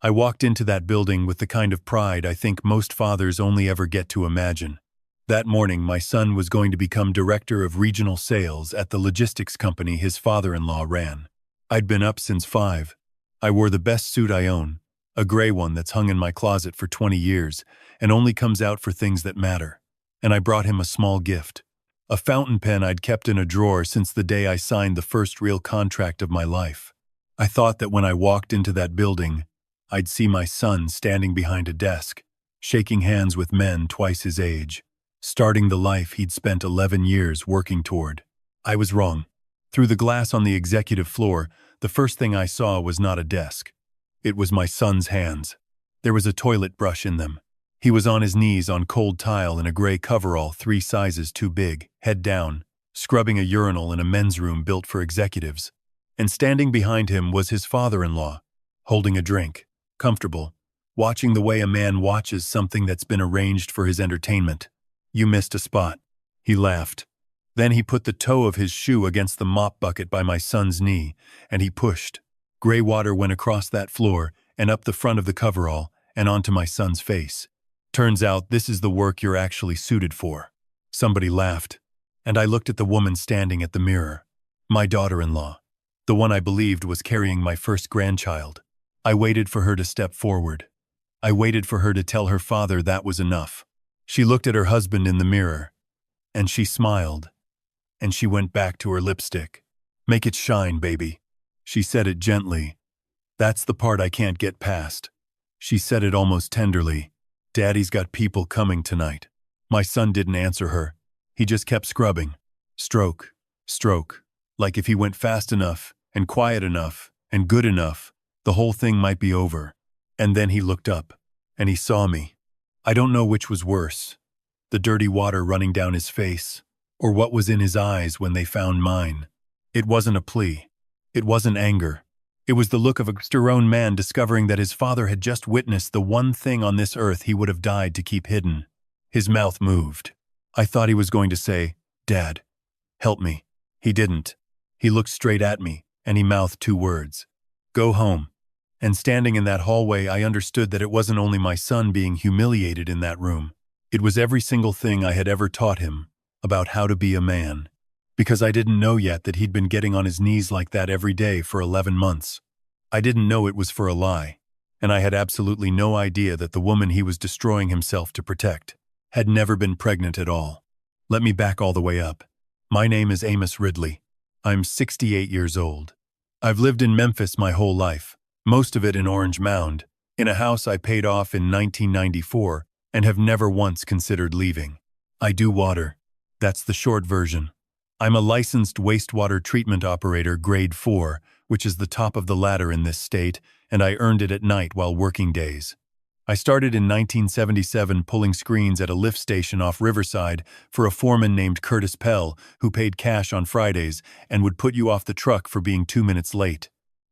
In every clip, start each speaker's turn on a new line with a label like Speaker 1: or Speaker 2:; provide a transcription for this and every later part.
Speaker 1: I walked into that building with the kind of pride I think most fathers only ever get to imagine. That morning, my son was going to become director of regional sales at the logistics company his father-in-law ran. I'd been up since 5. I wore the best suit I own, a gray one that's hung in my closet for 20 years and only comes out for things that matter. And I brought him a small gift, a fountain pen I'd kept in a drawer since the day I signed the first real contract of my life. I thought that when I walked into that building, I'd see my son standing behind a desk, shaking hands with men twice his age, starting the life he'd spent 11 years working toward. I was wrong. Through the glass on the executive floor, the first thing I saw was not a desk. It was my son's hands. There was a toilet brush in them. He was on his knees on cold tile in a gray coverall 3 sizes too big, head down, scrubbing a urinal in a men's room built for executives. And standing behind him was his father-in-law, holding a drink, comfortable, watching the way a man watches something that's been arranged for his entertainment. "You missed a spot," he laughed. Then he put the toe of his shoe against the mop bucket by my son's knee, and he pushed. Gray water went across that floor and up the front of the coverall and onto my son's face. "Turns out this is the work you're actually suited for." Somebody laughed, and I looked at the woman standing at the mirror, my daughter-in-law, the one I believed was carrying my first grandchild. I waited for her to step forward. I waited for her to tell her father that was enough. She looked at her husband in the mirror, and she smiled, and she went back to her lipstick. "Make it shine, baby." She said it gently. "That's the part I can't get past." She said it almost tenderly. "Daddy's got people coming tonight." My son didn't answer her. He just kept scrubbing. Stroke, stroke. Like if he went fast enough, and quiet enough, and good enough, the whole thing might be over. And then he looked up, and he saw me. I don't know which was worse, the dirty water running down his face, or what was in his eyes when they found mine. It wasn't a plea. It wasn't anger. It was the look of a grown man discovering that his father had just witnessed the one thing on this earth he would have died to keep hidden. His mouth moved. I thought he was going to say, "Dad, help me." He didn't. He looked straight at me, and he mouthed 2 words. "Go home." And standing in that hallway, I understood that it wasn't only my son being humiliated in that room. It was every single thing I had ever taught him about how to be a man. Because I didn't know yet that he'd been getting on his knees like that every day for 11 months. I didn't know it was for a lie. And I had absolutely no idea that the woman he was destroying himself to protect had never been pregnant at all. Let me back all the way up. My name is Amos Ridley. I'm 68 years old. I've lived in Memphis my whole life, most of it in Orange Mound, in a house I paid off in 1994 and have never once considered leaving. I do water. That's the short version. I'm a licensed wastewater treatment operator grade 4, which is the top of the ladder in this state, and I earned it at night while working days. I started in 1977 pulling screens at a lift station off Riverside for a foreman named Curtis Pell, who paid cash on Fridays and would put you off the truck for being 2 minutes late.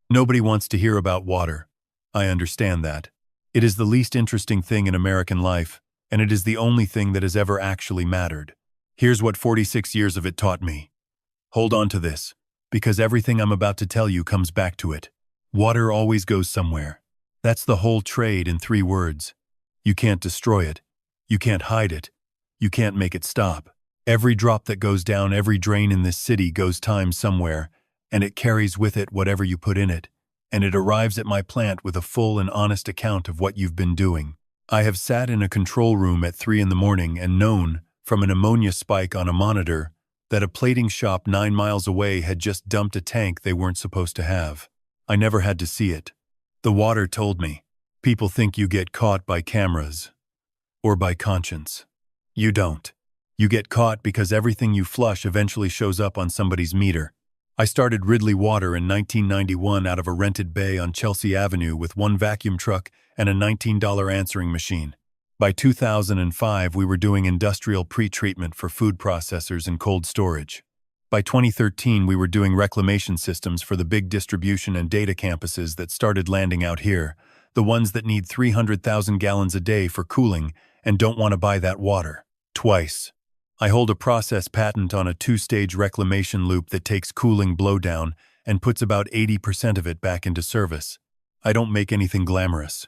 Speaker 1: Nobody wants to hear about water. I understand that. It is the least interesting thing in American life, and it is the only thing that has ever actually mattered. Here's what 46 years of it taught me. Hold on to this, because everything I'm about to tell you comes back to it. Water always goes somewhere. That's the whole trade in 3 words. You can't destroy it. You can't hide it. You can't make it stop. Every drop that goes down every drain in this city goes times somewhere, and it carries with it whatever you put in it, and it arrives at my plant with a full and honest account of what you've been doing. I have sat in a control room at 3 in the morning and known, from an ammonia spike on a monitor, that a plating shop 9 miles away had just dumped a tank they weren't supposed to have. I never had to see it. The water told me. People think you get caught by cameras or by conscience. You don't. You get caught because everything you flush eventually shows up on somebody's meter. I started Ridley Water in 1991 out of a rented bay on Chelsea Avenue with 1 vacuum truck and a $19 answering machine. By 2005, we were doing industrial pre-treatment for food processors and cold storage. By 2013, we were doing reclamation systems for the big distribution and data campuses that started landing out here, the ones that need 300,000 gallons a day for cooling and don't want to buy that water. Twice. I hold a process patent on a 2-stage reclamation loop that takes cooling blowdown and puts about 80% of it back into service. I don't make anything glamorous.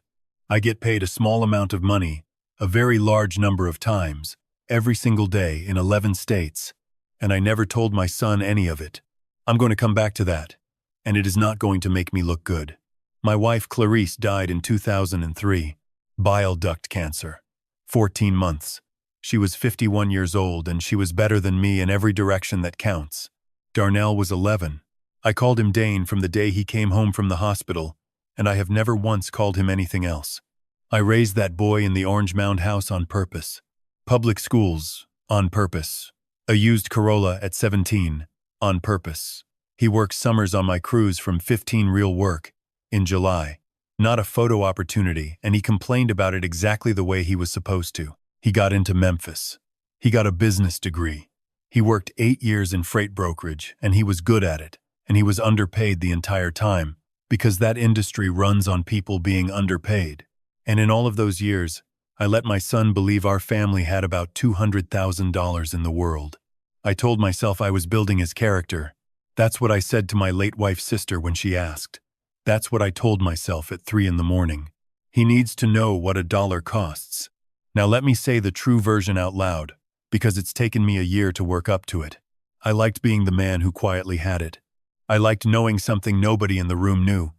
Speaker 1: I get paid a small amount of money, a very large number of times, every single day in 11 states, and I never told my son any of it. I'm going to come back to that, and it is not going to make me look good. My wife Clarice died in 2003, bile duct cancer. 14 months. She was 51 years old and she was better than me in every direction that counts. Darnell was 11. I called him Dane from the day he came home from the hospital, and I have never once called him anything else. I raised that boy in the Orange Mound house on purpose. Public schools, on purpose. A used Corolla at 17, on purpose. He worked summers on my cruise from 15 real work, in July. Not a photo opportunity, and he complained about it exactly the way he was supposed to. He got into Memphis. He got a business degree. He worked 8 years in freight brokerage, and he was good at it, and he was underpaid the entire time, because that industry runs on people being underpaid. And in all of those years, I let my son believe our family had about $200,000 in the world. I told myself I was building his character. That's what I said to my late wife's sister when she asked. That's what I told myself at 3 in the morning. He needs to know what $1 costs. Now let me say the true version out loud, because it's taken me a year to work up to it. I liked being the man who quietly had it. I liked knowing something nobody in the room knew.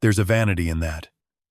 Speaker 1: There's a vanity in that.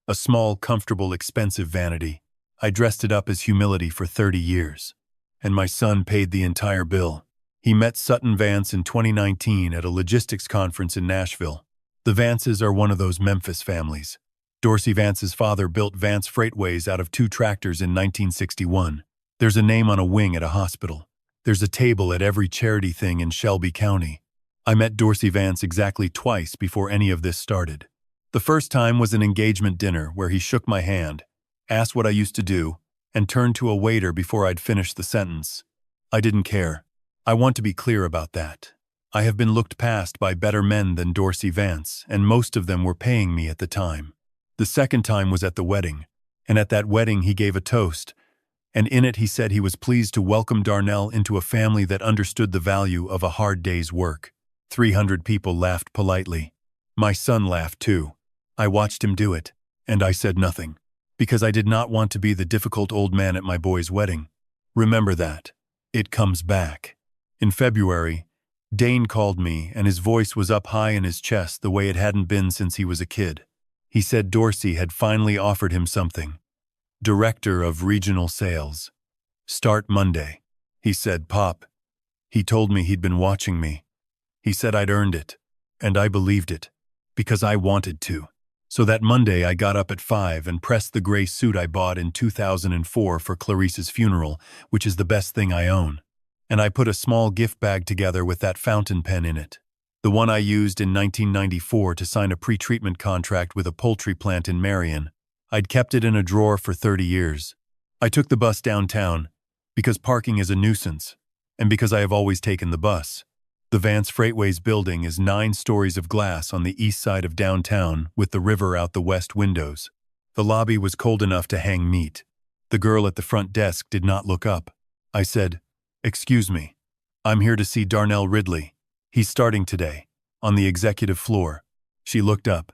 Speaker 1: A small, comfortable, expensive vanity. I dressed it up as humility for 30 years. And my son paid the entire bill. He met Sutton Vance in 2019 at a logistics conference in Nashville. The Vances are one of those Memphis families. Dorsey Vance's father built Vance Freightways out of 2 tractors in 1961. There's a name on a wing at a hospital. There's a table at every charity thing in Shelby County. I met Dorsey Vance exactly twice before any of this started. The first time was an engagement dinner where he shook my hand, asked what I used to do, and turned to a waiter before I'd finished the sentence. I didn't care. I want to be clear about that. I have been looked past by better men than Dorsey Vance, and most of them were paying me at the time. The second time was at the wedding, and at that wedding he gave a toast, and in it he said he was pleased to welcome Darnell into a family that understood the value of a hard day's work. 300 people laughed politely. My son laughed too. I watched him do it, and I said nothing, because I did not want to be the difficult old man at my boy's wedding. Remember that. It comes back. In February, Dane called me, and his voice was up high in his chest the way it hadn't been since he was a kid. He said Dorsey had finally offered him something. Director of Regional Sales. Start Monday. He said, "Pop." He told me he'd been watching me. He said I'd earned it, and I believed it, because I wanted to. So that Monday I got up at 5 and pressed the gray suit I bought in 2004 for Clarice's funeral, which is the best thing I own. And I put a small gift bag together with that fountain pen in it. The one I used in 1994 to sign a pre-treatment contract with a poultry plant in Marion. I'd kept it in a drawer for 30 years. I took the bus downtown, because parking is a nuisance, and because I have always taken the bus. The Vance Freightways building is 9 stories of glass on the east side of downtown with the river out the west windows. The lobby was cold enough to hang meat. The girl at the front desk did not look up. I said, "Excuse me, I'm here to see Darnell Ridley. He's starting today, on the executive floor." She looked up,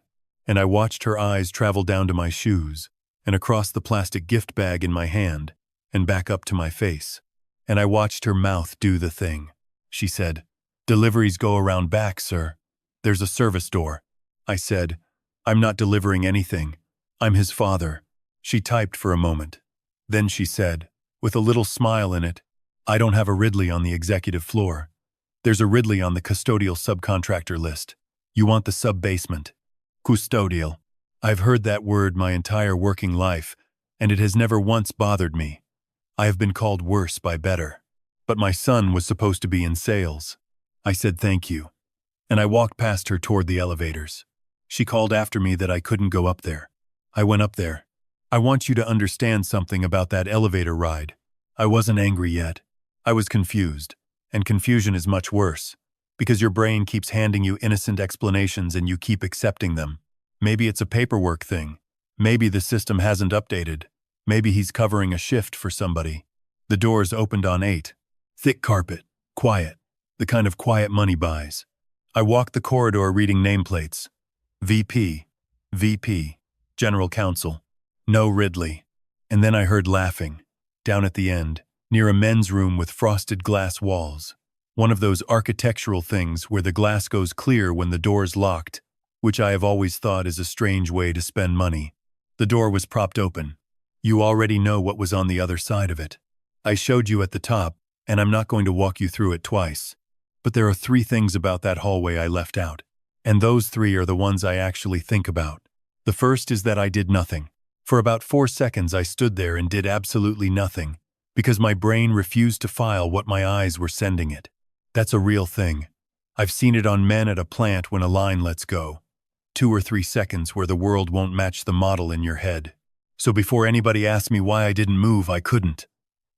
Speaker 1: and I watched her eyes travel down to my shoes, and across the plastic gift bag in my hand, and back up to my face. And I watched her mouth do the thing. She said, "Deliveries go around back, sir. There's a service door." I said, "I'm not delivering anything. I'm his father." She typed for a moment. Then she said, with a little smile in it, "I don't have a Ridley on the executive floor. There's a Ridley on the custodial subcontractor list. You want the sub-basement. Custodial. I've heard that word my entire working life, and it has never once bothered me. I have been called worse by better. But my son was supposed to be in sales. I said thank you, and I walked past her toward the elevators. She called after me that I couldn't go up there. I went up there. I want you to understand something about that elevator ride. I wasn't angry yet. I was confused, and confusion is much worse, because your brain keeps handing you innocent explanations and you keep accepting them. Maybe it's a paperwork thing. Maybe the system hasn't updated. Maybe he's covering a shift for somebody. The doors opened on 8. Thick carpet. Quiet. The kind of quiet money buys. I walked the corridor reading nameplates. VP. VP, General Counsel. No Ridley. And then I heard laughing, down at the end, near a men's room with frosted glass walls. One of those architectural things where the glass goes clear when the door's locked, which I have always thought is a strange way to spend money. The door was propped open. You already know what was on the other side of it. I showed you at the top, and I'm not going to walk you through it twice. But there are 3 things about that hallway I left out. And those 3 are the ones I actually think about. The first is that I did nothing. For about 4 seconds I stood there and did absolutely nothing, because my brain refused to file what my eyes were sending it. That's a real thing. I've seen it on men at a plant when a line lets go. 2 or 3 seconds where the world won't match the model in your head. So before anybody asked me why I didn't move, I couldn't.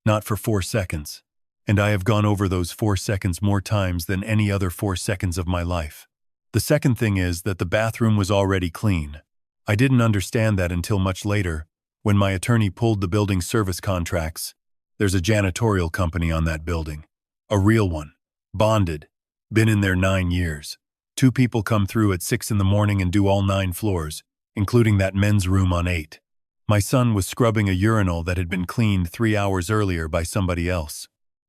Speaker 1: Not for 4 seconds. And I have gone over those 4 seconds more times than any other 4 seconds of my life. The second thing is that the bathroom was already clean. I didn't understand that until much later, when my attorney pulled the building service contracts. There's a janitorial company on that building. A real one. Bonded. Been in there 9 years. 2 people come through at 6 in the morning and do all 9 floors, including that men's room on 8. My son was scrubbing a urinal that had been cleaned 3 hours earlier by somebody else.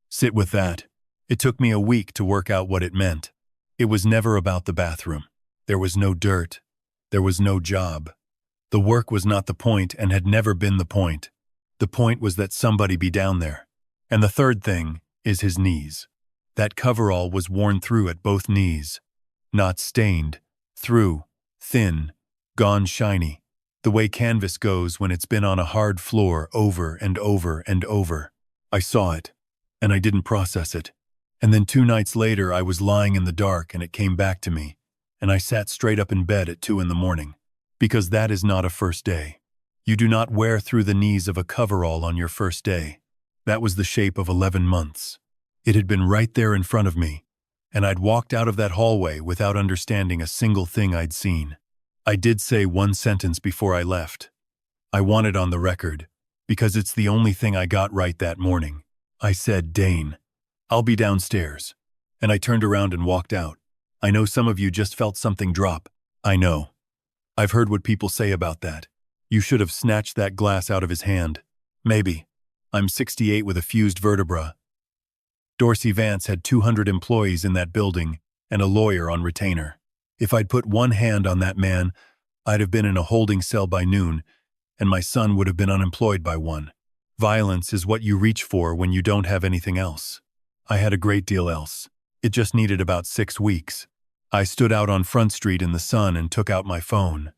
Speaker 1: Sit with that. It took me a week to work out what it meant. It was never about the bathroom. There was no dirt. There was no job. The work was not the point and had never been the point. The point was that somebody be down there. And the third thing is his knees. That coverall was worn through at both knees. Not stained, through, thin, gone shiny, the way canvas goes when it's been on a hard floor over and over and over. I saw it, and I didn't process it. And then 2 nights later I was lying in the dark and it came back to me, and I sat straight up in bed at 2 in the morning. Because that is not a first day. You do not wear through the knees of a coverall on your first day. That was the shape of 11 months. It had been right there in front of me, and I'd walked out of that hallway without understanding a single thing I'd seen. I did say 1 sentence before I left. I want it on the record, because it's the only thing I got right that morning. I said, "Dane, I'll be downstairs." And I turned around and walked out. I know some of you just felt something drop. I know. I've heard what people say about that. You should have snatched that glass out of his hand. Maybe. I'm 68 with a fused vertebra. Dorsey Vance had 200 employees in that building and a lawyer on retainer. If I'd put 1 hand on that man, I'd have been in a holding cell by noon, and my son would have been unemployed by 1. Violence is what you reach for when you don't have anything else. I had a great deal else. It just needed about 6 weeks. I stood out on Front Street in the sun and took out my phone.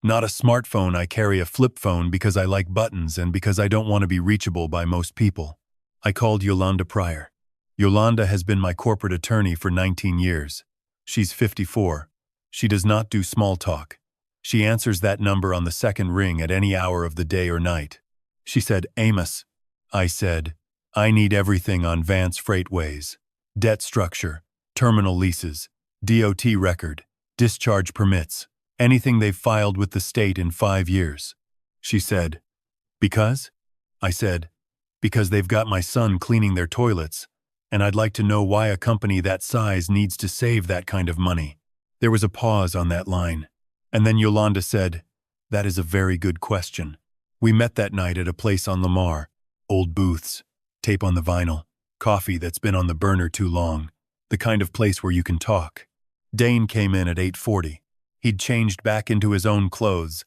Speaker 1: Not a smartphone, I carry a flip phone because I like buttons and because I don't want to be reachable by most people. I called Yolanda Pryor. Yolanda has been my corporate attorney for 19 years. She's 54. She does not do small talk. She answers that number on the 2nd ring at any hour of the day or night. She said, "Amos." I said, "I need everything on Vance Freightways. Debt structure, terminal leases, DOT record, discharge permits, anything they've filed with the state in 5 years." She said, "Because?" I said, "Because they've got my son cleaning their toilets, and I'd like to know why a company that size needs to save that kind of money." There was a pause on that line, and then Yolanda said, "That is a very good question. We met that night at a place on Lamar. Old booths, tape on the vinyl, coffee that's been on the burner too long, the kind of place where you can talk." Dane came in at 8:40. He'd changed back into his own clothes,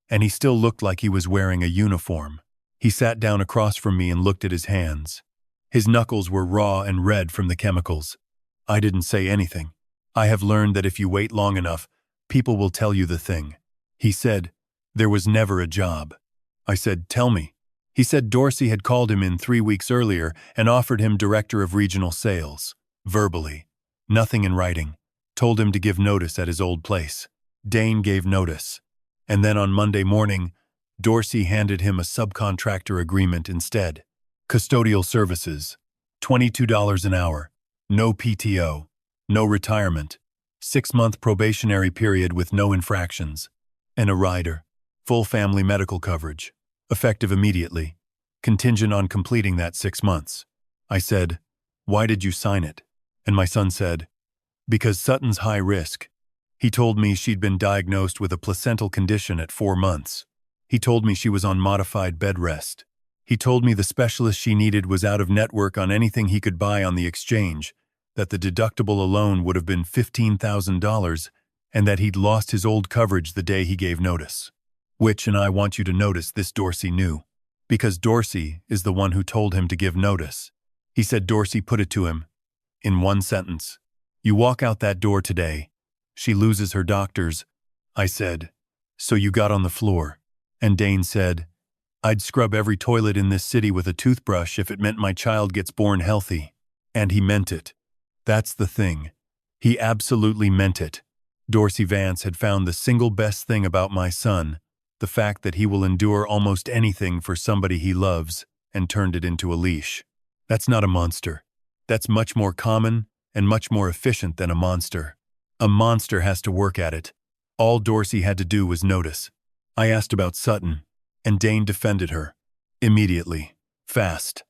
Speaker 1: and he still looked like he was wearing a uniform. He sat down across from me and looked at his hands. His knuckles were raw and red from the chemicals. I didn't say anything. I have learned that if you wait long enough, people will tell you the thing. He said, "There was never a job." I said, "Tell me." He said Dorsey had called him in 3 weeks earlier and offered him director of regional sales. Verbally. Nothing in writing. Told him to give notice at his old place. Dane gave notice. And then on Monday morning, Dorsey handed him a subcontractor agreement instead. Custodial services. $22 an hour. No PTO. No retirement. 6-month probationary period with no infractions. And a rider. Full family medical coverage. Effective immediately. Contingent on completing that 6 months. I said, "Why did you sign it?" And my son said, "Because Sutton's high risk. He told me she'd been diagnosed with a placental condition at 4 months. He told me she was on modified bed rest. He told me the specialist she needed was out of network on anything he could buy on the exchange, that the deductible alone would have been $15,000, and that he'd lost his old coverage the day he gave notice. Which, and I want you to notice, this Dorsey knew, because Dorsey is the one who told him to give notice. He said Dorsey put it to him in one sentence. You walk out that door today, she loses her doctors. I said, so you got on the floor. And Dane said, I'd scrub every toilet in this city with a toothbrush if it meant my child gets born healthy. And he meant it. That's the thing. He absolutely meant it. Dorsey Vance had found the single best thing about my son, the fact that he will endure almost anything for somebody he loves, and turned it into a leash. That's not a monster. That's much more common and much more efficient than a monster. A monster has to work at it. All Dorsey had to do was notice. I asked about Sutton, and Dane defended her. Immediately. Fast.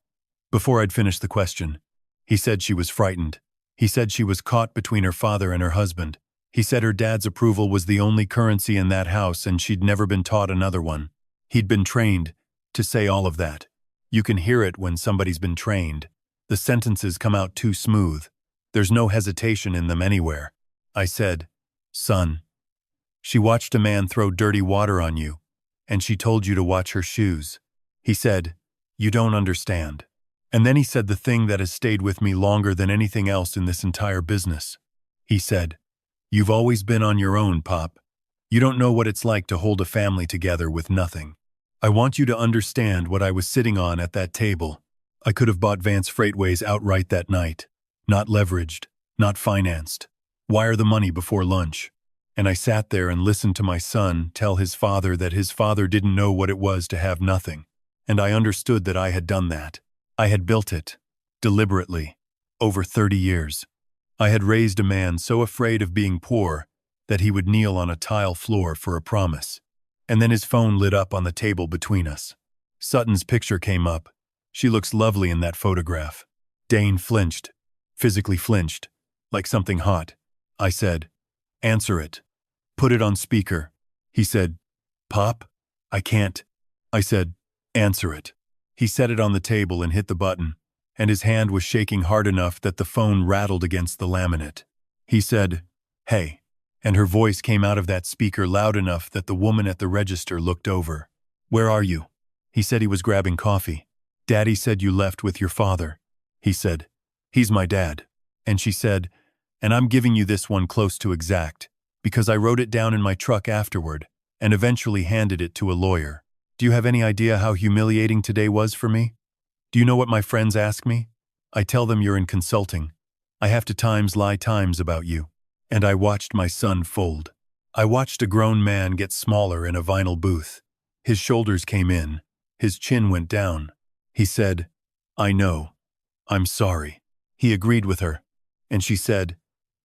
Speaker 1: Before I'd finished the question, he said she was frightened. He said she was caught between her father and her husband. He said her dad's approval was the only currency in that house and she'd never been taught another one. He'd been trained to say all of that. You can hear it when somebody's been trained. The sentences come out too smooth. There's no hesitation in them anywhere. I said, son, she watched a man throw dirty water on you, and she told you to watch her shoes. He said, you don't understand. And then he said the thing that has stayed with me longer than anything else in this entire business. He said, you've always been on your own, Pop. You don't know what it's like to hold a family together with nothing. I want you to understand what I was sitting on at that table. I could have bought Vance Freightways outright that night. Not leveraged, not financed. Wire the money before lunch. And I sat there and listened to my son tell his father that his father didn't know what it was to have nothing. And I understood that I had done that. I had built it, deliberately, over 30 years. I had raised a man so afraid of being poor that he would kneel on a tile floor for a promise. And then his phone lit up on the table between us. Sutton's picture came up. She looks lovely in that photograph. Dane flinched, physically flinched, like something hot. I said, answer it. Put it on speaker. He said, Pop, I can't. I said, answer it. He set it on the table and hit the button, and his hand was shaking hard enough that the phone rattled against the laminate. He said, hey, and her voice came out of that speaker loud enough that the woman at the register looked over. Where are you? He said he was grabbing coffee. Daddy said you left with your father. He said, he's my dad. And she said, and I'm giving you this one close to exact, because I wrote it down in my truck afterward, and eventually handed it to a lawyer. Do you have any idea how humiliating today was for me? Do you know what my friends ask me? I tell them you're in consulting. I have to lie about you. And I watched my son fold. I watched a grown man get smaller in a vinyl booth. His shoulders came in. His chin went down. He said, I know. I'm sorry. He agreed with her. And she said,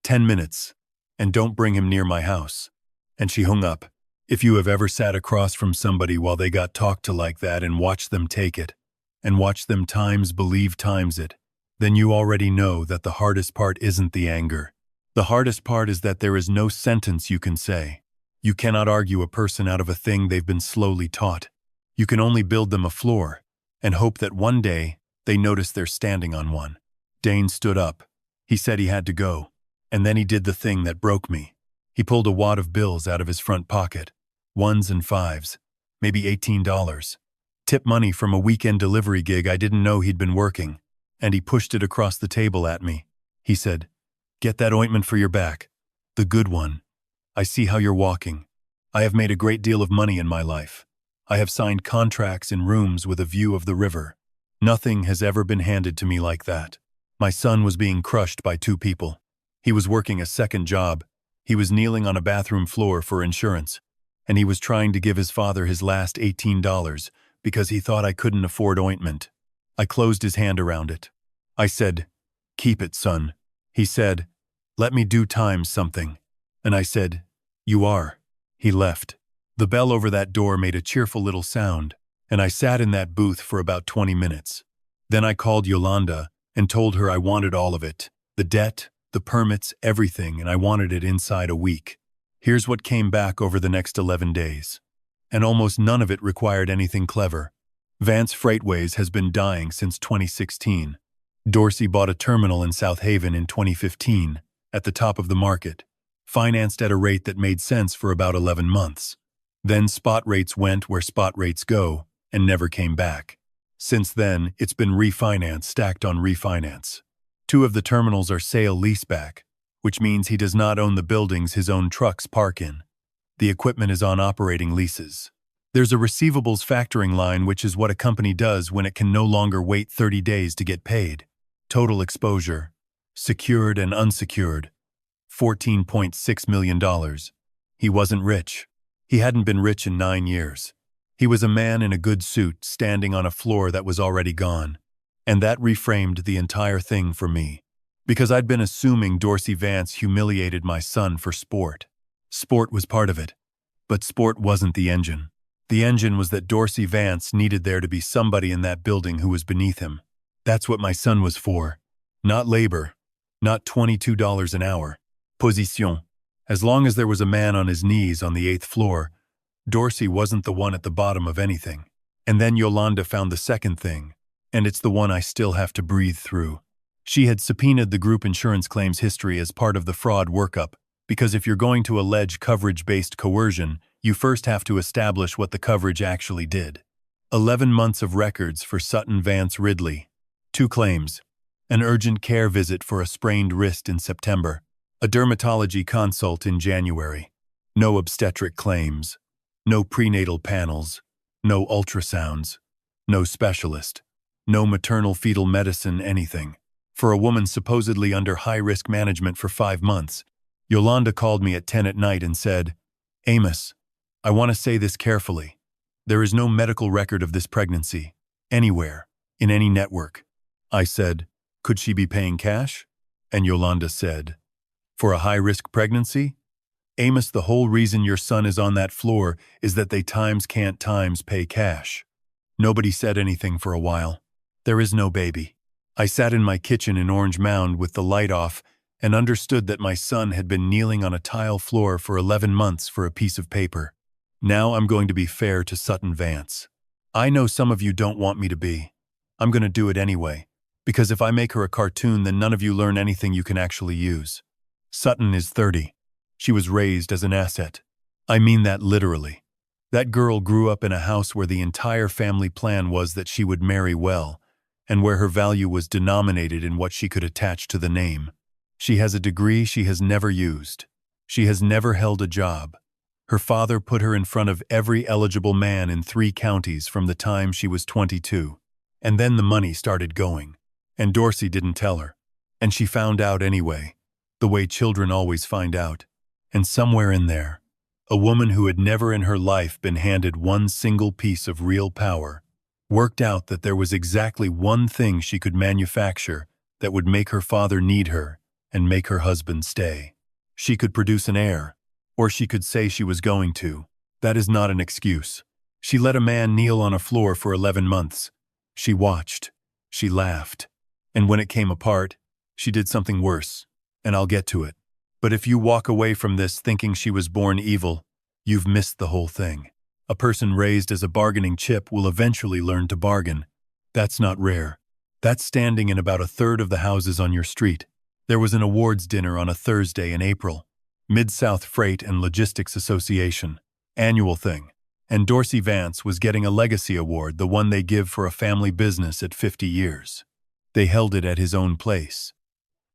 Speaker 1: 10 minutes. And don't bring him near my house. And she hung up. If you have ever sat across from somebody while they got talked to like that and watched them take it, and watched them believe it, then you already know that the hardest part isn't the anger. The hardest part is that there is no sentence you can say. You cannot argue a person out of a thing they've been slowly taught. You can only build them a floor, and hope that one day they notice they're standing on one. Dane stood up. He said he had to go. And then he did the thing that broke me. He pulled a wad of bills out of his front pocket. Ones and fives. Maybe $18. Tip money from a weekend delivery gig I didn't know he'd been working. And he pushed it across the table at me. He said, get that ointment for your back. The good one. I see how you're walking. I have made a great deal of money in my life. I have signed contracts in rooms with a view of the river. Nothing has ever been handed to me like that. My son was being crushed by 2 people. He was working a second job. He was kneeling on a bathroom floor for insurance. And he was trying to give his father his last $18 because he thought I couldn't afford ointment. I closed his hand around it. I said, keep it, son. He said, let me do something. And I said, you are. He left. The bell over that door made a cheerful little sound, and I sat in that booth for about 20 minutes. Then I called Yolanda and told her I wanted all of it. The debt, the permits, everything, and I wanted it inside a week. Here's what came back over the next 11 days. And almost none of it required anything clever. Vance Freightways has been dying since 2016. Dorsey bought a terminal in South Haven in 2015, at the top of the market, financed at a rate that made sense for about 11 months. Then spot rates went where spot rates go, and never came back. Since then, it's been refinance stacked on refinance. 2 of the terminals are sale-leaseback, which means he does not own the buildings his own trucks park in. The equipment is on operating leases. There's a receivables factoring line, which is what a company does when it can no longer wait 30 days to get paid. Total exposure, secured and unsecured, $14.6 million. He wasn't rich. He hadn't been rich in 9 years. He was a man in a good suit standing on a floor that was already gone. And that reframed the entire thing for me. Because I'd been assuming Dorsey Vance humiliated my son for sport. Sport was part of it. But sport wasn't the engine. The engine was that Dorsey Vance needed there to be somebody in that building who was beneath him. That's what my son was for. Not labor. Not $22 an hour. Position. As long as there was a man on his knees on the 8th floor, Dorsey wasn't the one at the bottom of anything. And then Yolanda found the second thing, and it's the one I still have to breathe through. She had subpoenaed the group insurance claims history as part of the fraud workup, because if you're going to allege coverage-based coercion, you first have to establish what the coverage actually did. 11 months of records for Sutton Vance Ridley. 2 claims. An urgent care visit for a sprained wrist in September. A dermatology consult in January. No obstetric claims. No prenatal panels. No ultrasounds. No specialist. No maternal fetal medicine anything. For a woman supposedly under high-risk management for 5 months, Yolanda called me at 10 at night and said, "Amos, I want to say this carefully. There is no medical record of this pregnancy, anywhere, in any network." I said, "Could she be paying cash?" And Yolanda said, "For a high-risk pregnancy? Amos, the whole reason your son is on that floor is that they can't pay cash." Nobody said anything for a while. There is no baby. I sat in my kitchen in Orange Mound with the light off and understood that my son had been kneeling on a tile floor for 11 months for a piece of paper. Now I'm going to be fair to Sutton Vance. I know some of you don't want me to be. I'm going to do it anyway, because if I make her a cartoon, then none of you learn anything you can actually use. Sutton is 30. She was raised as an asset. I mean that literally. That girl grew up in a house where the entire family plan was that she would marry well, and where her value was denominated in what she could attach to the name. She has a degree she has never used. She has never held a job. Her father put her in front of every eligible man in 3 counties from the time she was 22. And then the money started going. And Dorsey didn't tell her. And she found out anyway, the way children always find out. And somewhere in there, a woman who had never in her life been handed one single piece of real power worked out that there was exactly one thing she could manufacture that would make her father need her and make her husband stay. She could produce an heir, or she could say she was going to. That is not an excuse. She let a man kneel on a floor for 11 months. She watched. She laughed. And when it came apart, she did something worse, and I'll get to it. But if you walk away from this thinking she was born evil, you've missed the whole thing. A person raised as a bargaining chip will eventually learn to bargain. That's not rare. That's standing in about 1/3 of the houses on your street. There was an awards dinner on a Thursday in April. Mid-South Freight and Logistics Association. Annual thing. And Dorsey Vance was getting a legacy award, the one they give for a family business at 50 years. They held it at his own place.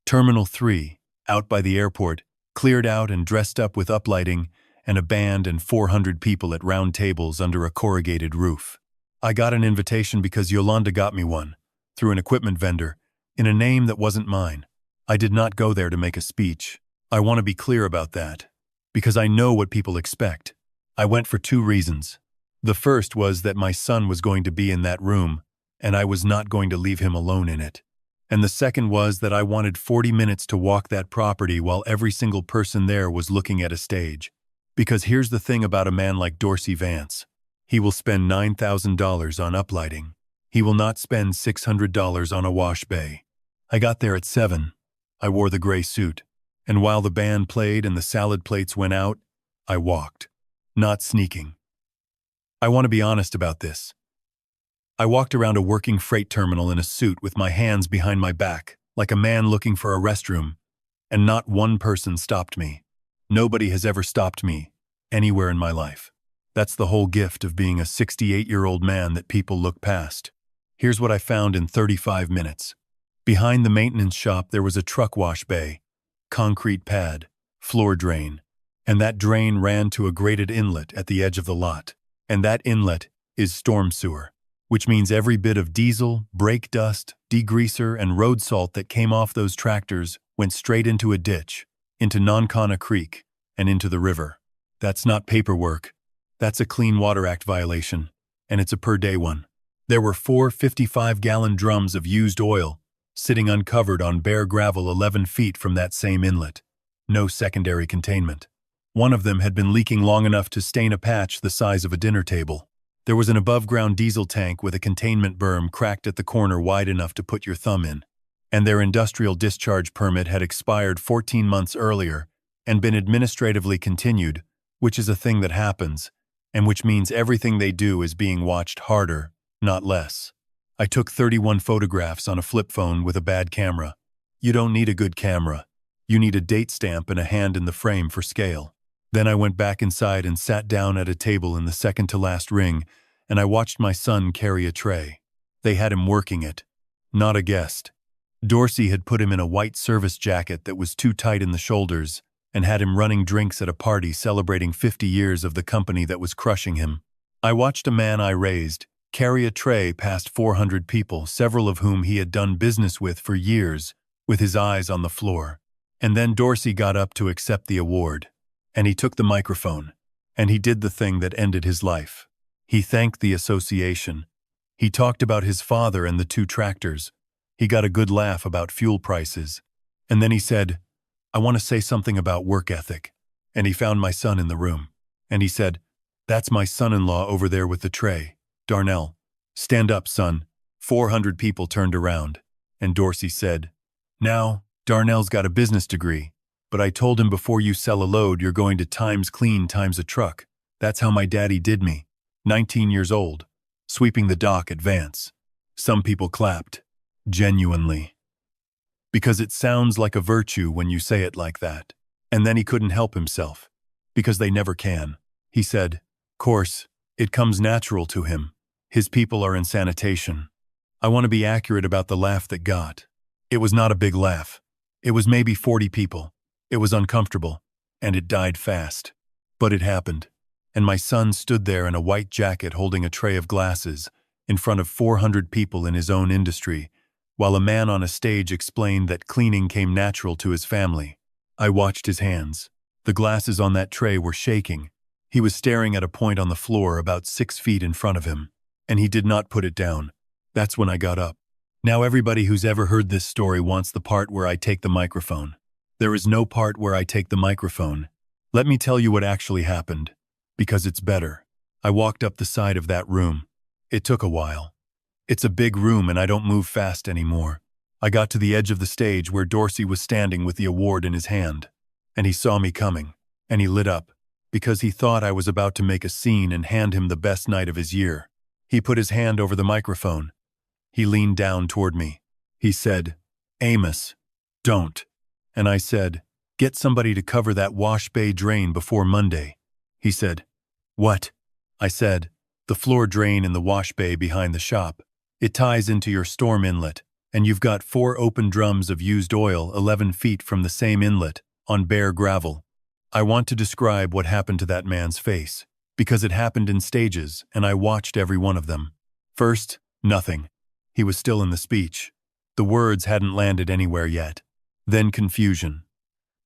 Speaker 1: Terminal 3, out by the airport, cleared out and dressed up with uplighting, and a band and 400 people at round tables under a corrugated roof. I got an invitation because Yolanda got me one, through an equipment vendor, in a name that wasn't mine. I did not go there to make a speech. I want to be clear about that, because I know what people expect. I went for 2 reasons. The first was that my son was going to be in that room, and I was not going to leave him alone in it. And the second was that I wanted 40 minutes to walk that property while every single person there was looking at a stage. Because here's the thing about a man like Dorsey Vance. He will spend $9,000 on uplighting. He will not spend $600 on a wash bay. I got there at 7. I wore the gray suit. And while the band played and the salad plates went out, I walked. Not sneaking. I want to be honest about this. I walked around a working freight terminal in a suit with my hands behind my back, like a man looking for a restroom, and not one person stopped me. Nobody has ever stopped me, anywhere in my life. That's the whole gift of being a 68-year-old man that people look past. Here's what I found in 35 minutes. Behind the maintenance shop there was a truck wash bay, concrete pad, floor drain, and that drain ran to a graded inlet at the edge of the lot. And that inlet is storm sewer, which means every bit of diesel, brake dust, degreaser, and road salt that came off those tractors went straight into a ditch, into Noncona Creek, and into the river. That's not paperwork. That's a Clean Water Act violation, and it's a per-day one. There were 4 55-gallon drums of used oil sitting uncovered on bare gravel 11 feet from that same inlet. No secondary containment. One of them had been leaking long enough to stain a patch the size of a dinner table. There was an above-ground diesel tank with a containment berm cracked at the corner wide enough to put your thumb in. And their industrial discharge permit had expired 14 months earlier and been administratively continued, which is a thing that happens, and which means everything they do is being watched harder, not less. I took 31 photographs on a flip phone with a bad camera. You don't need a good camera. You need a date stamp and a hand in the frame for scale. Then I went back inside and sat down at a table in the second-to-last ring, and I watched my son carry a tray. They had him working it, not a guest. Dorsey had put him in a white service jacket that was too tight in the shoulders and had him running drinks at a party celebrating 50 years of the company that was crushing him. I watched a man I raised carry a tray past 400 people, several of whom he had done business with for years, with his eyes on the floor. And then Dorsey got up to accept the award. And he took the microphone, and he did the thing that ended his life. He thanked the association. He talked about his father and the 2 tractors. He got a good laugh about fuel prices. And then he said, "I want to say something about work ethic." And he found my son in the room. And he said, "That's my son-in-law over there with the tray, Darnell. Stand up, son." 400 people turned around. And Dorsey said, "Now, Darnell's got a business degree. But I told him before you sell a load, you're going to times clean times a truck. That's how my daddy did me. 19 years old, sweeping the dock at Vance." Some people clapped, genuinely. Because it sounds like a virtue when you say it like that. And then he couldn't help himself, because they never can. He said, "Course, it comes natural to him. His people are in sanitation." I want to be accurate about the laugh that got. It was not a big laugh. It was maybe 40 people. It was uncomfortable, and it died fast. But it happened, and my son stood there in a white jacket holding a tray of glasses in front of 400 people in his own industry, while a man on a stage explained that cleaning came natural to his family. I watched his hands. The glasses on that tray were shaking. He was staring at a point on the floor about 6 feet in front of him, and he did not put it down. That's when I got up. Now everybody who's ever heard this story wants the part where I take the microphone. There is no part where I take the microphone. Let me tell you what actually happened, because it's better. I walked up the side of that room. It took a while. It's a big room and I don't move fast anymore. I got to the edge of the stage where Dorsey was standing with the award in his hand. And he saw me coming, and he lit up, because he thought I was about to make a scene and hand him the best night of his year. He put his hand over the microphone. He leaned down toward me. He said, "Amos, don't." And I said, "Get somebody to cover that wash bay drain before Monday." He said, "What?" I said, "The floor drain in the wash bay behind the shop. It ties into your storm inlet, and you've got 4 open drums of used oil 11 feet from the same inlet, on bare gravel." I want to describe what happened to that man's face, because it happened in stages, and I watched every one of them. First, nothing. He was still in the speech. The words hadn't landed anywhere yet. Then confusion.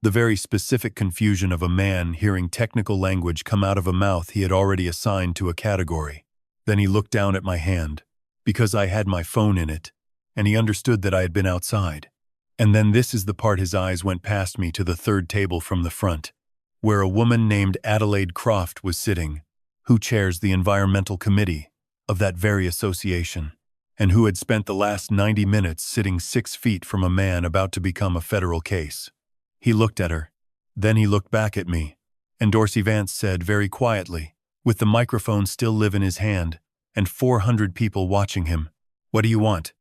Speaker 1: The very specific confusion of a man hearing technical language come out of a mouth he had already assigned to a category. Then he looked down at my hand, because I had my phone in it, and he understood that I had been outside. And then this is the part his eyes went past me to the 3rd table from the front, where a woman named Adelaide Croft was sitting, who chairs the environmental committee of that very association, and who had spent the last 90 minutes sitting 6 feet from a man about to become a federal case. He looked at her. Then he looked back at me, And Dorsey Vance said very quietly, with the microphone still live in his hand, and 400 people watching him, "What do you want?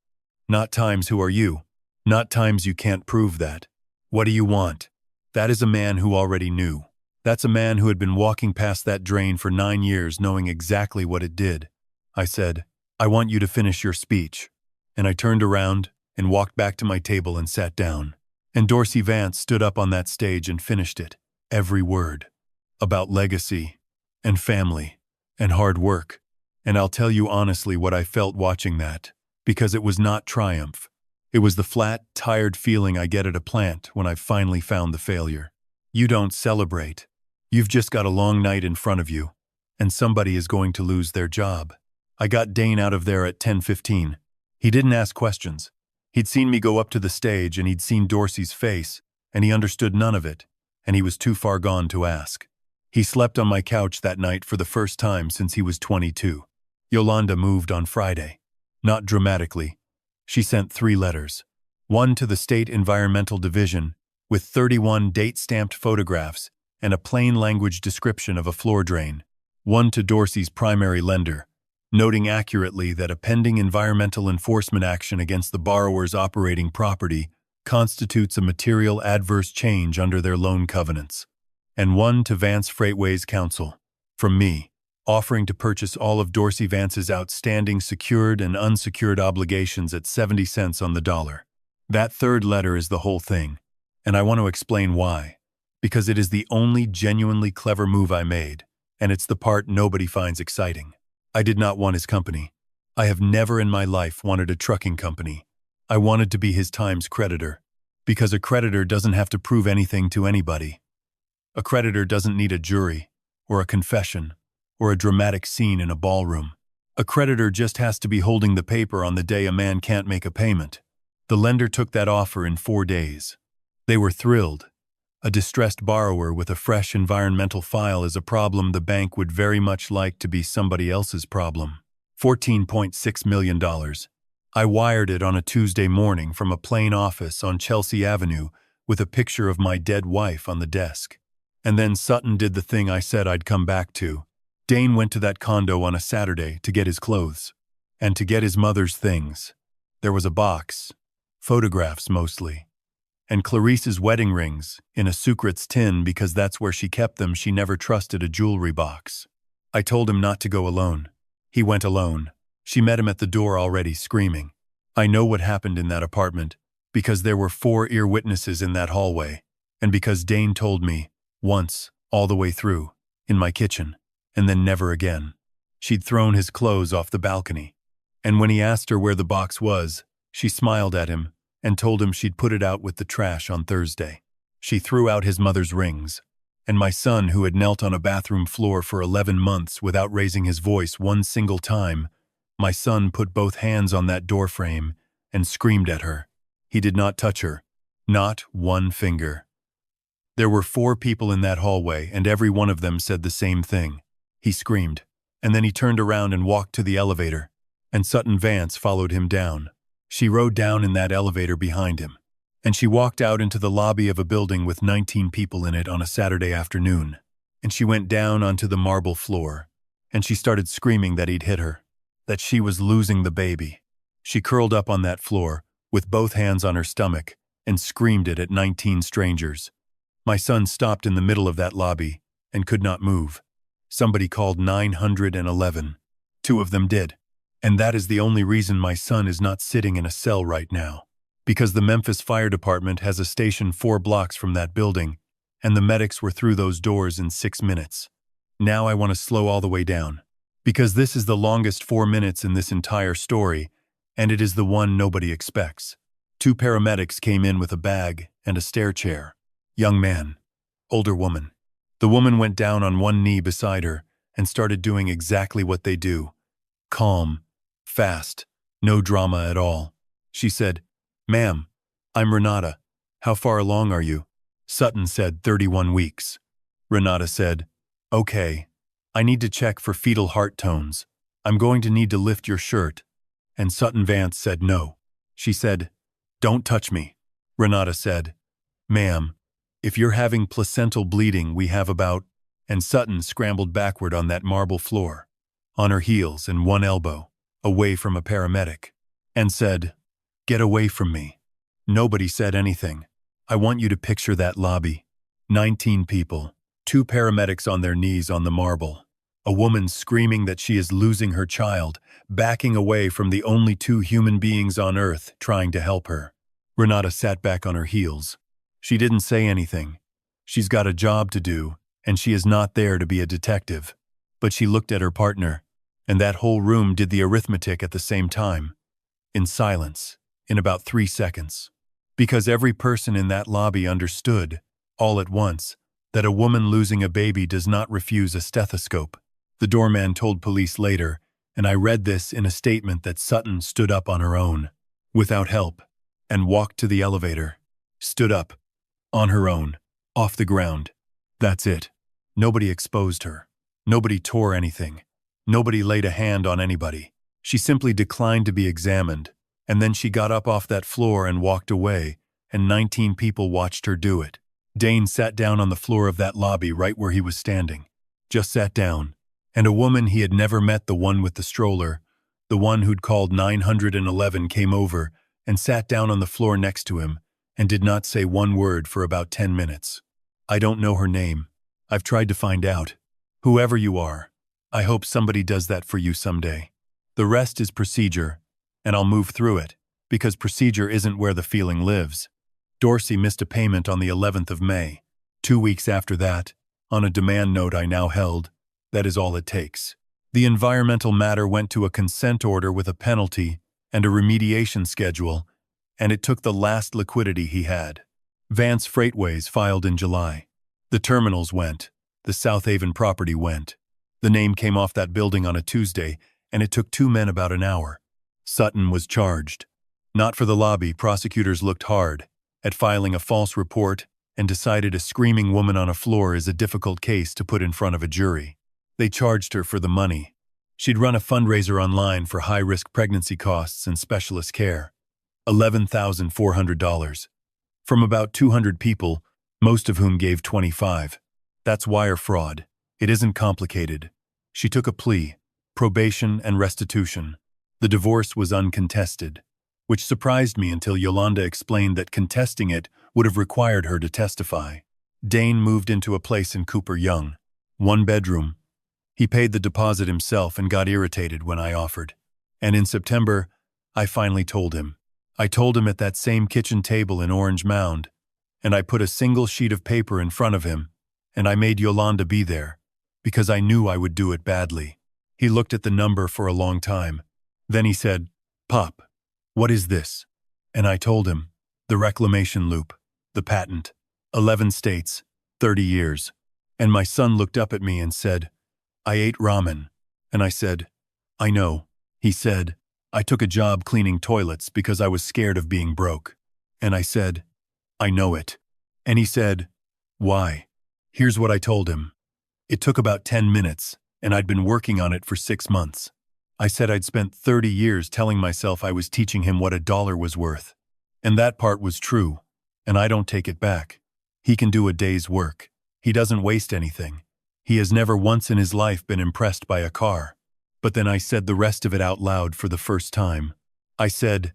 Speaker 1: Not times who are you? Not times you can't prove that. What do you want?" That is a man who already knew. That's a man who had been walking past that drain for 9 years knowing exactly what it did. I said, "I want you to finish your speech." And I turned around and walked back to my table and sat down. And Dorsey Vance stood up on that stage and finished it. Every word. About legacy, and family, and hard work. And I'll tell you honestly what I felt watching that, because it was not triumph. It was the flat, tired feeling I get at a plant when I've finally found the failure. You don't celebrate. You've just got a long night in front of you, and somebody is going to lose their job. I got Dane out of there at 10:15. He didn't ask questions. He'd seen me go up to the stage and he'd seen Dorsey's face, and he understood none of it, and he was too far gone to ask. He slept on my couch that night for the first time since he was 22. Yolanda moved on Friday. Not dramatically. She sent 3 letters. One to the State Environmental Division, with 31 date-stamped photographs and a plain language description of a floor drain. One to Dorsey's primary lender, noting accurately that a pending environmental enforcement action against the borrower's operating property constitutes a material adverse change under their loan covenants. And one to Vance Freightways Counsel, from me, offering to purchase all of Dorsey Vance's outstanding secured and unsecured obligations at 70 cents on the dollar. That 3rd letter is the whole thing, and I want to explain why. Because it is the only genuinely clever move I made, and it's the part nobody finds exciting. I did not want his company. I have never in my life wanted a trucking company. I wanted to be his Times creditor, because a creditor doesn't have to prove anything to anybody. A creditor doesn't need a jury, or a confession, or a dramatic scene in a ballroom. A creditor just has to be holding the paper on the day a man can't make a payment. The lender took that offer in 4 days. They were thrilled. A distressed borrower with a fresh environmental file is a problem the bank would very much like to be somebody else's problem. $14.6 million. I wired it on a Tuesday morning from a plain office on Chelsea Avenue with a picture of my dead wife on the desk. And then Sutton did the thing I said I'd come back to. Dane went to that condo on a Saturday to get his clothes, and to get his mother's things. There was a box, photographs mostly, and Clarice's wedding rings in a Sucrets tin because that's where she kept them. She never trusted a jewelry box. I told him not to go alone. He went alone. She met him at the door already screaming. I know what happened in that apartment because there were 4 ear witnesses in that hallway, and because Dane told me, once, all the way through, in my kitchen, and then never again. She'd thrown his clothes off the balcony. And when he asked her where the box was, she smiled at him and told him she'd put it out with the trash on Thursday. She threw out his mother's rings. And my son, who had knelt on a bathroom floor for 11 months without raising his voice one single time, my son put both hands on that doorframe and screamed at her. He did not touch her. Not one finger. There were 4 people in that hallway, and every one of them said the same thing. He screamed, and then he turned around and walked to the elevator, and Sutton Vance followed him down. She rode down in that elevator behind him, and she walked out into the lobby of a building with 19 people in it on a Saturday afternoon, and she went down onto the marble floor, and she started screaming that he'd hit her, that she was losing the baby. She curled up on that floor, with both hands on her stomach, and screamed it at 19 strangers. My son stopped in the middle of that lobby and could not move. Somebody called 911. 2 of them did. And that is the only reason my son is not sitting in a cell right now. Because the Memphis Fire Department has a station 4 blocks from that building, and the medics were through those doors in 6 minutes. Now I want to slow all the way down. Because this is the longest 4 minutes in this entire story, and it is the one nobody expects. 2 paramedics came in with a bag and a stair chair. Young man. Older woman. The woman went down on one knee beside her and started doing exactly what they do. Calm. Fast. No drama at all. She said, "Ma'am, I'm Renata. How far along are you?" Sutton said 31 weeks. Renata said, "Okay. I need to check for fetal heart tones. I'm going to need to lift your shirt." And Sutton Vance said no. She said, "Don't touch me." Renata said, "Ma'am, if you're having placental bleeding, we have about and Sutton scrambled backward on that marble floor, on her heels and one elbow, away from a paramedic, and said, "Get away from me." Nobody said anything. I want you to picture that lobby. 19 people, 2 paramedics on their knees on the marble, a woman screaming that she is losing her child, backing away from the only 2 human beings on earth trying to help her. Renata sat back on her heels. She didn't say anything. She's got a job to do, and she is not there to be a detective. But she looked at her partner, and that whole room did the arithmetic at the same time, in silence, in about 3 seconds. Because every person in that lobby understood, all at once, that a woman losing a baby does not refuse a stethoscope. The doorman told police later, and I read this in a statement, that Sutton stood up on her own, without help, and walked to the elevator. Stood up, on her own, off the ground. That's it. Nobody exposed her. Nobody tore anything. Nobody laid a hand on anybody. She simply declined to be examined, and then she got up off that floor and walked away, and 19 people watched her do it. Dane sat down on the floor of that lobby right where he was standing. Just sat down. And a woman he had never met, the one with the stroller, the one who'd called 911, came over and sat down on the floor next to him and did not say one word for about 10 minutes. I don't know her name. I've tried to find out. Whoever you are, I hope somebody does that for you someday. The rest is procedure, and I'll move through it, because procedure isn't where the feeling lives. Dorsey missed a payment on the 11th of May. 2 weeks after that, on a demand note I now held, that is all it takes. The environmental matter went to a consent order with a penalty and a remediation schedule, and it took the last liquidity he had. Vance Freightways filed in July. The terminals went. The South Haven property went. The name came off that building on a Tuesday, and it took 2 men about an hour. Sutton was charged. Not for the lobby, prosecutors looked hard at filing a false report and decided a screaming woman on a floor is a difficult case to put in front of a jury. They charged her for the money. She'd run a fundraiser online for high-risk pregnancy costs and specialist care. $11,400. From about 200 people, most of whom gave 25. That's wire fraud. It isn't complicated. She took a plea, probation and restitution. The divorce was uncontested, which surprised me until Yolanda explained that contesting it would have required her to testify. Dane moved into a place in Cooper Young, 1 bedroom. He paid the deposit himself and got irritated when I offered. And in September, I finally told him. I told him at that same kitchen table in Orange Mound, and I put a single sheet of paper in front of him, and I made Yolanda be there, because I knew I would do it badly. He looked at the number for a long time. Then he said, "Pop, what is this?" And I told him, the reclamation loop, the patent, 11 states, 30 years. And my son looked up at me and said, "I ate ramen." And I said, "I know." He said, "I took a job cleaning toilets because I was scared of being broke." And I said, "I know it." And he said, "Why?" Here's what I told him. It took about 10 minutes, and I'd been working on it for 6 months. I said I'd spent 30 years telling myself I was teaching him what a dollar was worth. And that part was true, and I don't take it back. He can do a day's work. He doesn't waste anything. He has never once in his life been impressed by a car. But then I said the rest of it out loud for the first time. I said,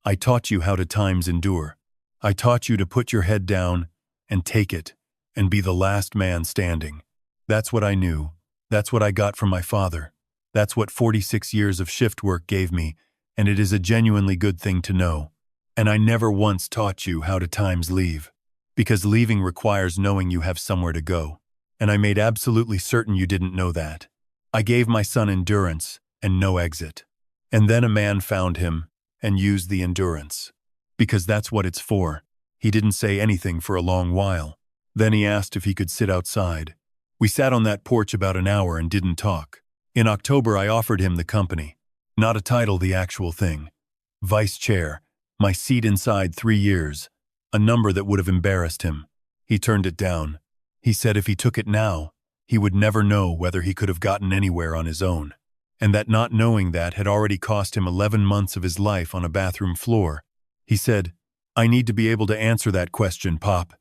Speaker 1: "I taught you how to times endure. I taught you to put your head down and take it and be the last man standing." That's what I knew. That's what I got from my father. That's what 46 years of shift work gave me, and it is a genuinely good thing to know. And I never once taught you how to times leave, because leaving requires knowing you have somewhere to go. And I made absolutely certain you didn't know that. I gave my son endurance and no exit. And then a man found him and used the endurance. Because that's what it's for. He didn't say anything for a long while. Then he asked if he could sit outside. We sat on that porch about an hour and didn't talk. In October, I offered him the company. Not a title, the actual thing. Vice chair, my seat inside 3 years, a number that would have embarrassed him. He turned it down. He said if he took it now, he would never know whether he could have gotten anywhere on his own. And that not knowing that had already cost him 11 months of his life on a bathroom floor. He said, "I need to be able to answer that question, Pop."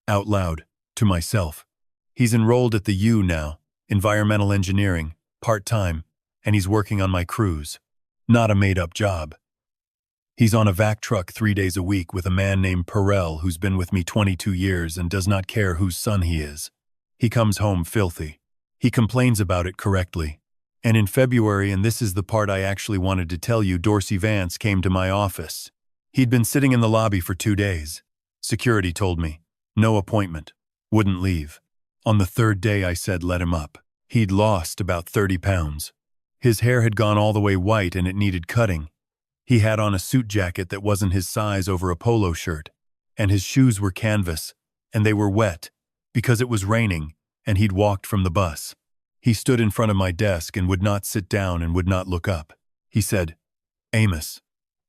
Speaker 1: Out loud, to myself. He's enrolled at the U now, environmental engineering, part-time, and he's working on my crews. Not a made-up job. He's on a vac truck 3 days a week with a man named Perel who's been with me 22 years and does not care whose son he is. He comes home filthy. He complains about it correctly. And in February, and this is the part I actually wanted to tell you, Dorsey Vance came to my office. He'd been sitting in the lobby for 2 days. Security told me. No appointment. Wouldn't leave. On the 3rd day I said let him up. He'd lost about 30 pounds. His hair had gone all the way white and it needed cutting. He had on a suit jacket that wasn't his size over a polo shirt. And his shoes were canvas, and they were wet, because it was raining, and he'd walked from the bus. He stood in front of my desk and would not sit down and would not look up. He said, "Amos,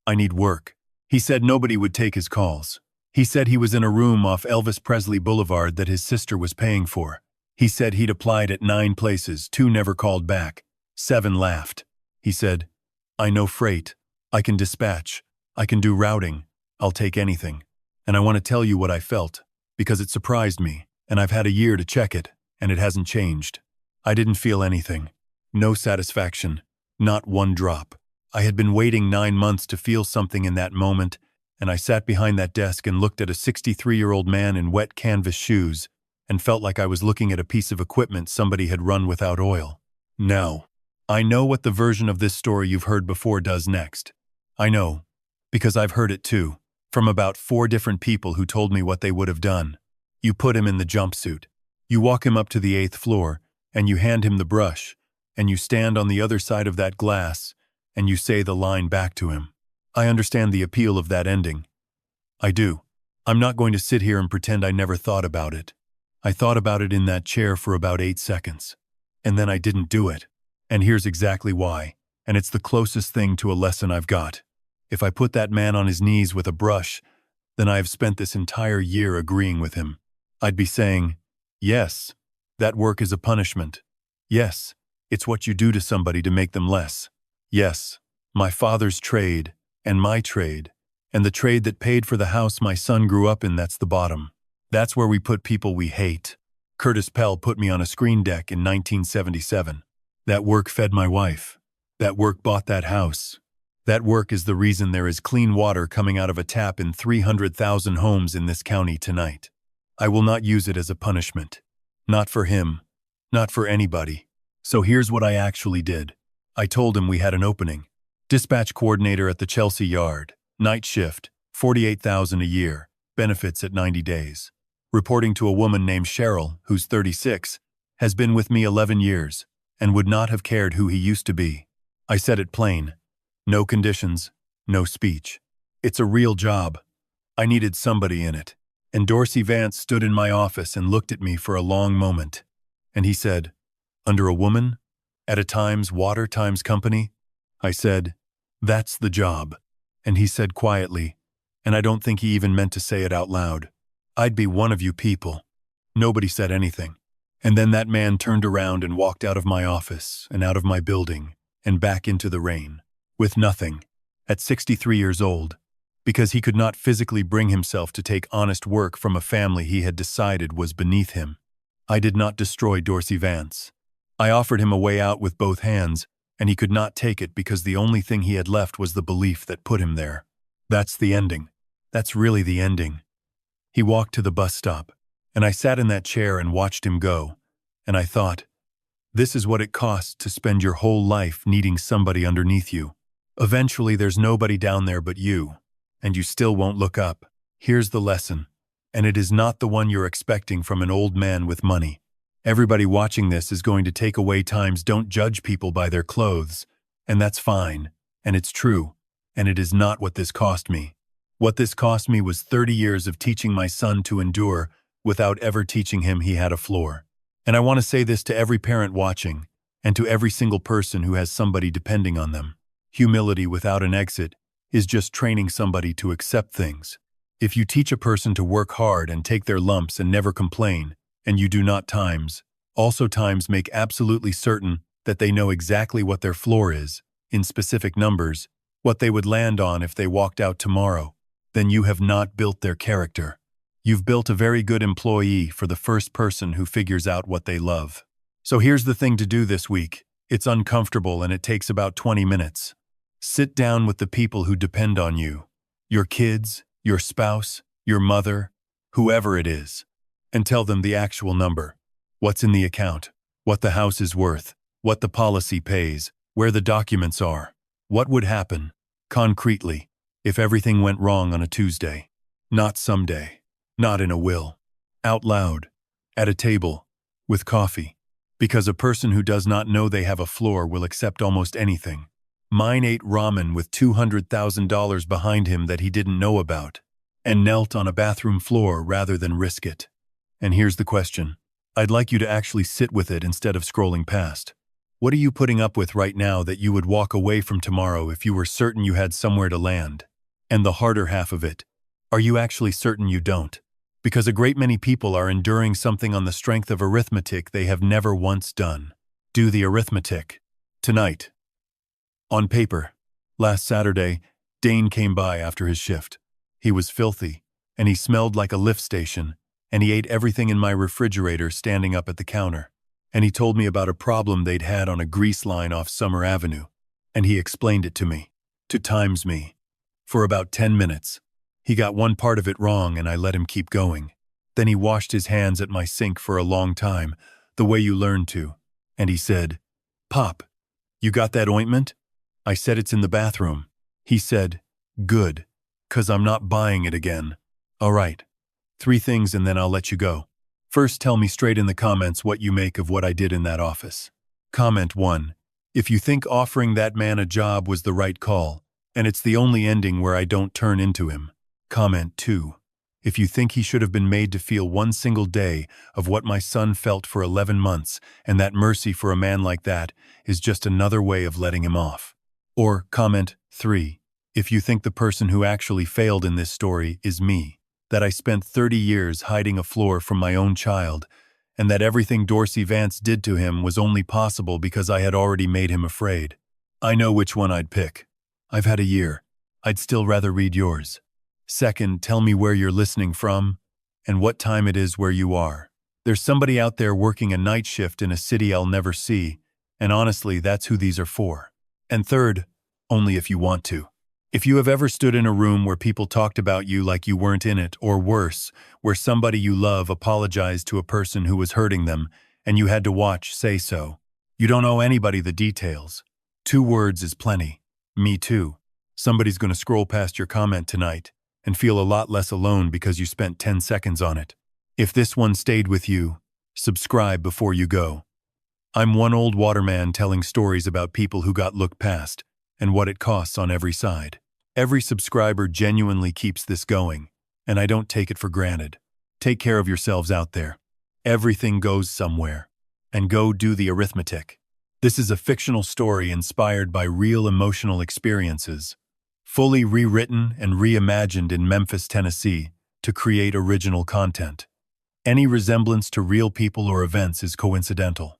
Speaker 1: I need work." He said nobody would take his calls. He said he was in a room off Elvis Presley Boulevard that his sister was paying for. He said he'd applied at 9 places, 2 never called back. 7 laughed. He said, "I know freight. I can dispatch. I can do routing. I'll take anything." And I want to tell you what I felt, because it surprised me, and I've had a year to check it, and it hasn't changed. I didn't feel anything. No satisfaction. Not one drop. I had been waiting 9 months to feel something in that moment, and I sat behind that desk and looked at a 63-year-old man in wet canvas shoes and felt like I was looking at a piece of equipment somebody had run without oil. Now, I know what the version of this story you've heard before does next. I know, because I've heard it too, from about 4 different people who told me what they would have done. You put him in the jumpsuit. You walk him up to the 8th floor, and you hand him the brush, and you stand on the other side of that glass, and you say the line back to him. I understand the appeal of that ending. I do. I'm not going to sit here and pretend I never thought about it. I thought about it in that chair for about 8 seconds. And then I didn't do it. And here's exactly why. And it's the closest thing to a lesson I've got. If I put that man on his knees with a brush, then I have spent this entire year agreeing with him. I'd be saying, yes, that work is a punishment. Yes, it's what you do to somebody to make them less. Yes, my father's trade, and my trade, and the trade that paid for the house my son grew up in, that's the bottom. That's where we put people we hate. Curtis Pell put me on a screen deck in 1977. That work fed my wife. That work bought that house. That work is the reason there is clean water coming out of a tap in 300,000 homes in this county tonight. I will not use it as a punishment. Not for him. Not for anybody. So here's what I actually did. I told him we had an opening. Dispatch coordinator at the Chelsea Yard. Night shift. $48,000 a year. Benefits at 90 days. Reporting to a woman named Cheryl, who's 36, has been with me 11 years, and would not have cared who he used to be. I said it plain. No conditions, no speech. It's a real job. I needed somebody in it. And Dorsey Vance stood in my office and looked at me for a long moment. And he said, "Under a woman? At a Times Water Times company?" I said, "That's the job." And he said quietly, and I don't think he even meant to say it out loud, "I'd be one of you people." Nobody said anything. And then that man turned around and walked out of my office and out of my building and back into the rain, with nothing, at 63 years old, because he could not physically bring himself to take honest work from a family he had decided was beneath him. I did not destroy Dorsey Vance. I offered him a way out with both hands, and he could not take it because the only thing he had left was the belief that put him there. That's the ending. That's really the ending. He walked to the bus stop, and I sat in that chair and watched him go, and I thought, this is what it costs to spend your whole life needing somebody underneath you. Eventually there's nobody down there but you, and you still won't look up. Here's the lesson, and it is not the one you're expecting from an old man with money. Everybody watching this is going to take away Times don't judge people by their clothes, and that's fine, and it's true, and it is not what this cost me. What this cost me was 30 years of teaching my son to endure without ever teaching him he had a floor. And I want to say this to every parent watching, and to every single person who has somebody depending on them. Humility without an exit is just training somebody to accept things. If you teach a person to work hard and take their lumps and never complain, and you do not also make absolutely certain that they know exactly what their floor is, in specific numbers, what they would land on if they walked out tomorrow, then you have not built their character. You've built a very good employee for the first person who figures out what they love. So here's the thing to do this week. It's uncomfortable and it takes about 20 minutes. Sit down with the people who depend on you. Your kids, your spouse, your mother, whoever it is. And tell them the actual number. What's in the account. What the house is worth. What the policy pays. Where the documents are. What would happen, concretely, if everything went wrong on a Tuesday. Not someday. Not in a will. Out loud. At a table. With coffee. Because a person who does not know they have a floor will accept almost anything. Mine ate ramen with $200,000 behind him that he didn't know about, and knelt on a bathroom floor rather than risk it. And here's the question. I'd like you to actually sit with it instead of scrolling past. What are you putting up with right now that you would walk away from tomorrow if you were certain you had somewhere to land? And the harder half of it, are you actually certain you don't? Because a great many people are enduring something on the strength of arithmetic they have never once done. Do the arithmetic. Tonight. On paper. Last Saturday, Dane came by after his shift. He was filthy, and he smelled like a lift station, and he ate everything in my refrigerator standing up at the counter. And he told me about a problem they'd had on a grease line off Summer Avenue, and he explained it to me. To times me. For about 10 minutes. He got one part of it wrong and I let him keep going. Then he washed his hands at my sink for a long time, the way you learn to. And he said, "Pop, you got that ointment?" I said it's in the bathroom. He said, "Good, 'cause I'm not buying it again." All right. 3 things and then I'll let you go. First, tell me straight in the comments what you make of what I did in that office. Comment 1. If you think offering that man a job was the right call, and it's the only ending where I don't turn into him. Comment 2. If you think he should have been made to feel one single day of what my son felt for 11 months, and that mercy for a man like that is just another way of letting him off. Or comment 3. If you think the person who actually failed in this story is me, that I spent 30 years hiding a floor from my own child, and that everything Dorsey Vance did to him was only possible because I had already made him afraid. I know which one I'd pick. I've had a year. I'd still rather read yours. Second, tell me where you're listening from and what time it is where you are. There's somebody out there working a night shift in a city I'll never see, and honestly, that's who these are for. And third, only if you want to. If you have ever stood in a room where people talked about you like you weren't in it, or worse, where somebody you love apologized to a person who was hurting them, and you had to watch say so. You don't owe anybody the details. 2 words is plenty. Me too. Somebody's going to scroll past your comment tonight and feel a lot less alone because you spent 10 seconds on it. If this one stayed with you, subscribe before you go. I'm one old waterman telling stories about people who got looked past and what it costs on every side. Every subscriber genuinely keeps this going, and I don't take it for granted. Take care of yourselves out there. Everything goes somewhere. And go do the arithmetic. This is a fictional story inspired by real emotional experiences, fully rewritten and reimagined in Memphis, Tennessee, to create original content. Any resemblance to real people or events is coincidental.